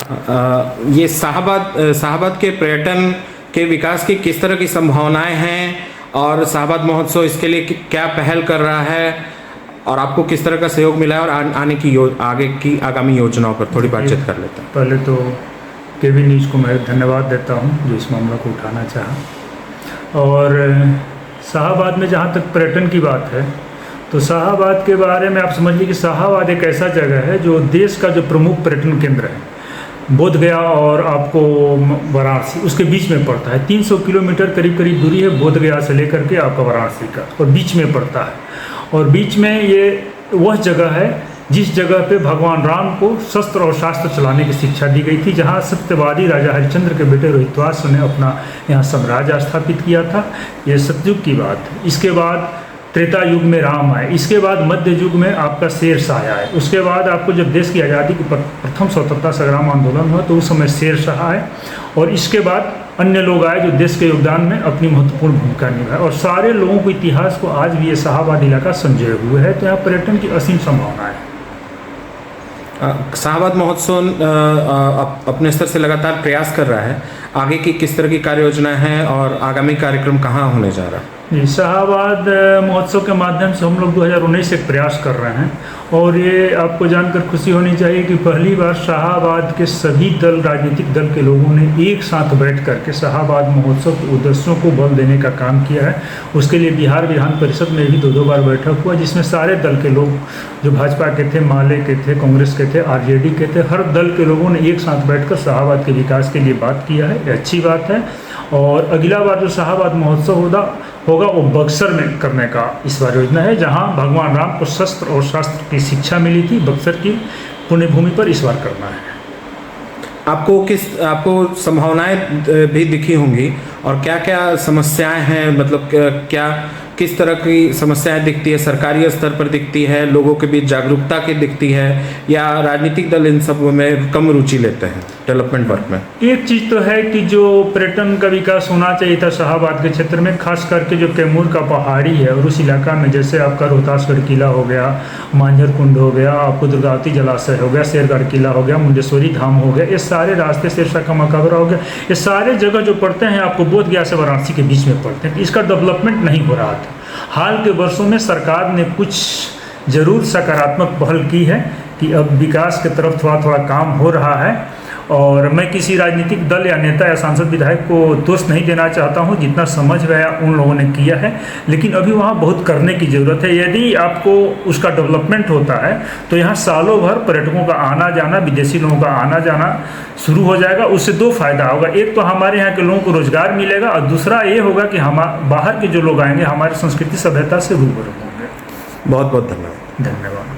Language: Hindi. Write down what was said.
ये शाहाबाद के पर्यटन के विकास की किस तरह की संभावनाएं हैं और शाहाबाद महोत्सव इसके लिए क्या पहल कर रहा है और आपको किस तरह का सहयोग मिला है और आने की आगे की आगामी योजनाओं पर थोड़ी बातचीत कर लेते हैं। पहले तो केवी न्यूज़ को मैं धन्यवाद देता हूं जो इस मामला को उठाना चाहा। और शाहाबाद में जहां तक पर्यटन की बात है तो शाहाबाद के बारे में आप समझिए कि शाहाबाद एक ऐसा जगह है जो देश का जो प्रमुख पर्यटन केंद्र है। बोध गया और आपको वाराणसी उसके बीच में पड़ता है। 300 किलोमीटर करीब दूरी है बोध गया से लेकर के आपका वाराणसी का, और बीच में पड़ता है। और बीच में ये वह जगह है जिस जगह पे भगवान राम को शस्त्र और शास्त्र चलाने की शिक्षा दी गई थी, जहाँ सत्यवादी राजा हरिश्चंद्र के बेटे रोहितवास ने अपना यहाँ साम्राज्य स्थापित किया था। ये सतयुग की बात है। इसके बाद त्रेता युग में राम आए, इसके बाद मध्य युग में आपका शेरशाह आए, उसके बाद आपको जब देश की आज़ादी की प्रथम स्वतंत्रता संग्राम आंदोलन हुआ तो उस समय शेरशाह आए, और इसके बाद अन्य लोग आए जो देश के योगदान में अपनी महत्वपूर्ण भूमिका निभाए। और सारे लोगों को इतिहास को आज भी ये शाहाबाद इलाका संजोए हुए है। तो यहाँ पर्यटन की असीम संभावना है। शाहाबाद महोत्सव अपने स्तर से लगातार प्रयास कर रहा है, आगे की किस तरह की कार्य योजना है और आगामी कार्यक्रम कहाँ होने जा रहा है? शाहाबाद महोत्सव के माध्यम से हम लोग 2019 से प्रयास कर रहे हैं, और ये आपको जानकर खुशी होनी चाहिए कि पहली बार शाहाबाद के सभी राजनीतिक दल के लोगों ने एक साथ बैठ करके शाहाबाद महोत्सव के उद्देश्यों को बल देने का काम किया है। उसके लिए बिहार विधान परिषद में भी 2 बार बैठक हुआ, जिसमें सारे दल के लोग जो भाजपा के थे, माले के थे, कांग्रेस के थे, आरजेडी के थे, हर दल के लोगों ने एक साथ बैठकर शाहाबाद के विकास के लिए बात किया है। ये अच्छी बात है। और अगला बार जो शाहाबाद महोत्सव होगा वो बक्सर में करने का इस बार योजना है, जहां भगवान राम को शस्त्र और शास्त्र की शिक्षा मिली थी। बक्सर की पुण्य भूमि पर इस बार करना है। आपको संभावनाएं भी दिखी होंगी, और क्या क्या समस्याएं हैं, मतलब क्या किस तरह की समस्याएं दिखती है? सरकारी स्तर पर दिखती है, लोगों के बीच जागरूकता की दिखती है, या राजनीतिक दल इन सब में कम रुचि लेते हैं डेवलपमेंट वर्क में? एक चीज़ तो है कि जो पर्यटन का विकास होना चाहिए था शाहाबाद के क्षेत्र में, खास करके जो कैमूर का पहाड़ी है और उस इलाका में, जैसे आपका रोहतासगढ़ किला हो गया, मांझर कुंड हो गया, आपको दुर्गावती जलाशय हो गया, शेरगढ़ किला हो गया, मुंडेश्वरी धाम हो गया, ये सारे रास्ते, शेरशाह का मकबरा हो गया, ये सारे जगह जो पड़ते हैं आपको बोध गया से वाराणसी के बीच में पड़ते हैं। इसका डेवलपमेंट नहीं हो रहा था। हाल के वर्षों में सरकार ने कुछ जरूर सकारात्मक पहल की है कि अब विकास की तरफ थोड़ा थोड़ा काम हो रहा है, और मैं किसी राजनीतिक दल या नेता या सांसद विधायक को दोष नहीं देना चाहता हूं। जितना समझ में आया उन लोगों ने किया है, लेकिन अभी वहां बहुत करने की ज़रूरत है। यदि आपको उसका डेवलपमेंट होता है तो यहाँ सालों भर पर्यटकों का आना जाना, विदेशी लोगों का आना जाना शुरू हो जाएगा। उससे 2 फायदा होगा। एक तो हमारे यहाँ के लोगों को रोजगार मिलेगा, और दूसरा ये होगा कि हम बाहर के जो लोग आएंगे हमारी संस्कृति सभ्यता से रूबरू होंगे। बहुत बहुत धन्यवाद। धन्यवाद।